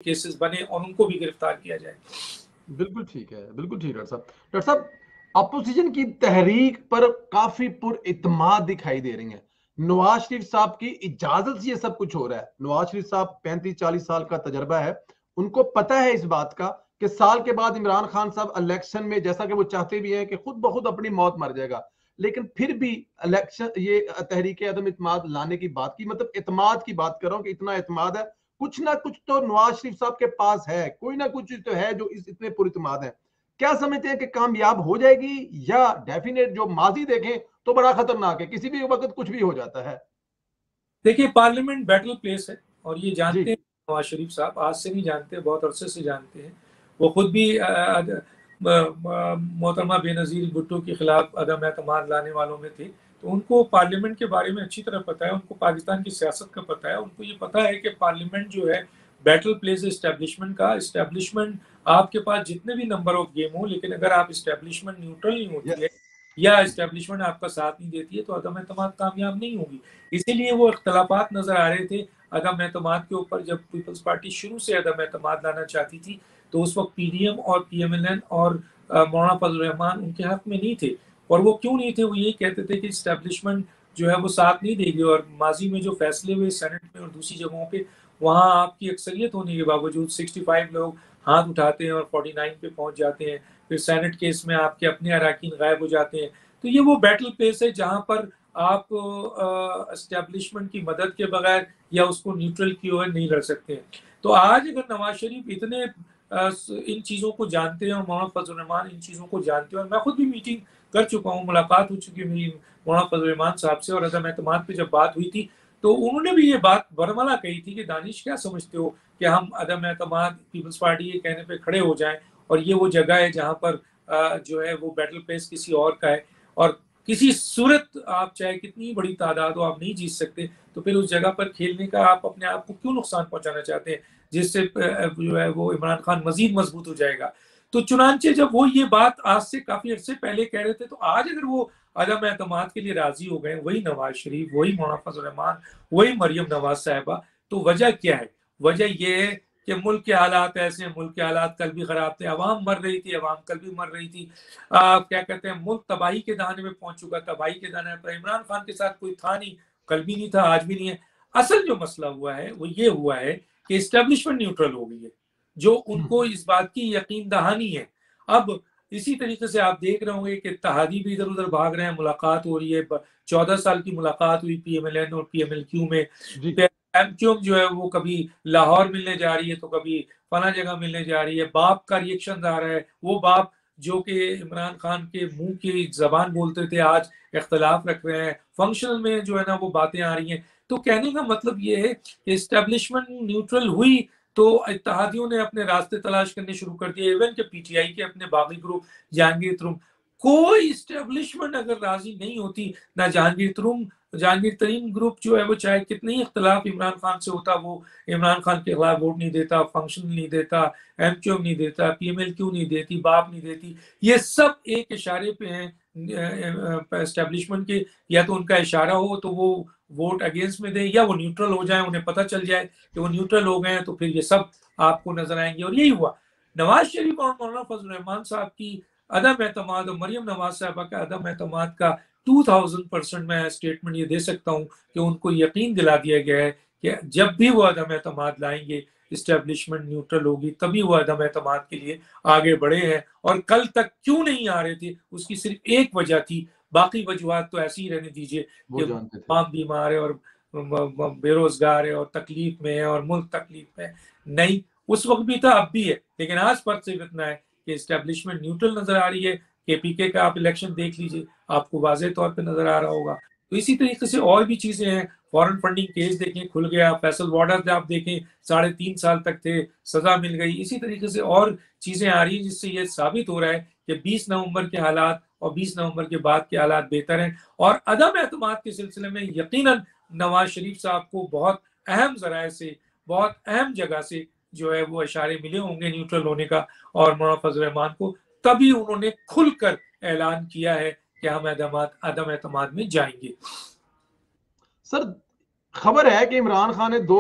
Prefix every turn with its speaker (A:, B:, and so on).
A: Cases बने और उनको भी गिरफ्तार किया जाए।
B: बिल्कुल ठीक है, बिल्कुल ठीक है डॉक्टर साहब। डॉक्टर साहब, अपोजिशन की तहरीक पर काफी पुरइत्माद दिखाई दे रही है। नवाज शरीफ साहब की इजाजत से ये सब कुछ हो रहा है। नवाज शरीफ साहब 35-40 साल का तजर्बा है, उनको पता है इस बात का कि साल के बाद इमरान खान साहब इलेक्शन में, जैसा कि वो चाहते भी हैं कि खुद ब खुद अपनी मौत मर जाएगा, लेकिन फिर भी इलेक्शन, ये तहरीक अदम इत्माद लाने की बात की, मतलब इत्माद की बात कर रहा हूं कि इतना इत्माद है, कुछ ना कुछ तो नवाज शरीफ साहब के पास है, कोई ना कुछ तो है जो इस इतने पुरइत्माद है। क्या समझते हैं कि कामयाब हो जाएगी, या डेफिनेट जो माजी देखें तो बड़ा खतरनाक है, किसी भी वक्त कुछ भी हो जाता है?
A: देखिए, पार्लियामेंट बैटल प्लेस है और ये
B: जी।
A: जानते हैं नवाज शरीफ साहब, आज से नहीं जानते, बहुत अरसे से जानते हैं। वो खुद भी मोहतरमा बेनज़ीर भुट्टो के खिलाफ अदम एतमाद लाने वालों में थे, तो उनको पार्लियामेंट के बारे में अच्छी तरह पता है, उनको पाकिस्तान की सियासत का पता है, उनको ये पता है कि पार्लियामेंट जो है बैटल प्लेस है इस्टेब्लिशमेंट का। इस्टेब्लिशमेंट, आपके पास जितने भी नंबर ऑफ गेम हो, लेकिन अगर आप इस्टेब्लिशमेंट न्यूट्रल नहीं होती है या इस्टेब्लिशमेंट आपका साथ नहीं देती है तो अदम एतमाद कामयाब नहीं होगी। इसीलिए वो इख्तलाफात नजर आ रहे थे अदम एतमाद के ऊपर। जब पीपल्स पार्टी शुरू से अदम एतमाद लाना चाहती थी तो उस वक्त पीडीएम और पीएमएलएन और मौलाना फजल रहमान उनके हक में नहीं थे। और वो क्यों नहीं थे? वो यही कहते थे कि इस्टेब्लिशमेंट जो है वो साथ नहीं देगी, और माजी में जो फैसले हुए सेनेट में और दूसरी जगहों पे, वहाँ आपकी अक्सरियत होने के बावजूद 65 लोग हाथ उठाते हैं और 49 पे पहुंच जाते हैं। फिर सेनेट केस में आपके अपने अराकीन गायब हो जाते हैं। तो ये वो बैटल प्लेस है जहाँ पर आप एस्टेब्लिशमेंट की मदद के बगैर या उसको न्यूट्रल किए हुए नहीं लड़ सकते हैं। तो आज अगर नवाज शरीफ इतने इन चीज़ों को जानते हैं और मोहम्मद फजल रहमान इन चीज़ों को जानते हैं, और मैं खुद भी मीटिंग कर चुका हूँ, मुलाकात हो चुकी है मेरी मोहम्मद फजल रहमान साहब से, और अदम एतमाद पे जब बात हुई थी तो उन्होंने भी ये बात बरमला कही थी कि दानिश, क्या समझते हो कि हम अदम एतमाद पीपल्स पार्टी के कहने पे खड़े हो जाएं, और ये वो जगह है जहाँ पर जो है वो बैटल प्लेस किसी और का है, और किसी सूरत आप चाहे कितनी बड़ी तादाद हो आप नहीं जीत सकते, तो फिर उस जगह पर खेलने का आप अपने आप को क्यों नुकसान पहुंचाना चाहते हैं, जिससे जो है वो इमरान खान मजीद मजबूत हो जाएगा। तो चुनांचे जब वो ये बात आज से काफी अर्से पहले कह रहे थे, तो आज अगर वो अदम एतमाद के लिए राजी हो गए, वही नवाज शरीफ, वही मौलाना फजल रहमान, वही मरियम नवाज साहिबा, तो वजह क्या है? वजह यह है कि मुल्क के हालात ऐसे हैं, मुल्क के हालात कल भी खराब थे, अवाम मर रही थी, अवाम कल भी मर रही थी। क्या कहते हैं, मुल्क तबाही के दाने में पहुंच चुका, तबाही के दाने पर इमरान खान के साथ कोई था नहीं, कल भी नहीं था, आज भी नहीं है। असल जो मसला हुआ है वो ये हुआ है कि इस्टेब्लिशमेंट न्यूट्रल हो गई है, जो उनको इस बात की यकीन दहानी है। अब इसी तरीके से आप देख रहे होंगे कि इत्तेहादी भी इधर उधर भाग रहे हैं, मुलाकात हो रही है, 14 साल की मुलाकात हुई पीएमएलएन और पीएमएलक्यू में। एमक्यूएम जो है वो कभी लाहौर मिलने जा रही है तो कभी फला जगह मिलने जा रही है। बाप का रिएक्शन आ रहा है, वो बाप जो कि इमरान खान के मुंह की जबान बोलते थे आज इख्तलाफ रख रहे हैं, फंक्शनल में जो है ना वो बातें आ रही हैं। तो कहने का मतलब ये है कि इस्टेब्लिशमेंट न्यूट्रल हुई तो इत्तेहादियों ने अपने रास्ते तलाश करने शुरू कर दिए, इवन के पीटीआई के अपने बागी ग्रुप, जहांगीर तरुण, कोई इस्टेब्लिशमेंट अगर राजी नहीं होती ना, जहांगीर तरीन ग्रुप जो है वो चाहे कितने ही इख्तलाफ इमरान खान से होता, वो इमरान खान के खिलाफ वोट नहीं देता, फंक्शन नहीं देता, एमक्यूएम नहीं देता, पीएमएलक्यू नहीं देती, बाप नहीं देती। ये सब एक इशारे पे हैं एस्टेब्लिशमेंट के, या तो उनका इशारा हो तो वो वोट अगेंस्ट में दे, या वो न्यूट्रल हो जाए, उन्हें पता चल जाए कि वो न्यूट्रल हो गए हैं, तो फिर ये सब आपको नजर आएंगे। और यही हुआ। नवाज शरीफ और मौलाना फजल रहमान साहब की अदम एतमाद और मरियम नवाज साहबा का अदम एतमाद का 2000% मैं स्टेटमेंट ये दे सकता हूँ कि उनको यकीन दिला दिया गया है कि जब भी वो अदम एतमाद लाएंगे, इस्टेब्लिशमेंट न्यूट्रल होगी, तभी वो अदम एतमाद के लिए आगे बढ़े हैं। और कल तक क्यों नहीं आ रहे थे, उसकी सिर्फ एक वजह थी, बाकी वजूहत तो ऐसी ही रहने दीजिए कि तमाम बीमार है और बेरोजगार है और तकलीफ में है और मुल्क तकलीफ में है। नहीं, उस वक्त भी था, अब भी है, लेकिन आज फर्क सिर्फ इतना है कि इस्टेब्लिशमेंट न्यूट्रल नजर आ रही है। केपीके का आप इलेक्शन देख लीजिए, आपको वाज़ेह तौर पे नजर आ रहा होगा। तो इसी तरीके से और भी चीजें हैं, फॉरेन फंडिंग केस देखें, खुल गया। फैसल वार्डर आप देखें, 3.5 साल तक थे, सजा मिल गई। इसी तरीके से और चीजें आ रही हैं जिससे ये साबित हो रहा है कि 20 नवंबर के हालात और 20 नवंबर के बाद के हालात बेहतर हैं। और अदम एतमाद के सिलसिले में यकीनन नवाज शरीफ साहब को बहुत अहम जराए से, बहुत अहम जगह से जो है वो इशारे मिले होंगे न्यूट्रल होने का, और मौलाना फजल रहमान को, तभी उन्होंने खुलकर ऐलान किया है कि हम अदम एतमाद में जाएंगे।
B: सर, खबर है कि इमरान खान ने 2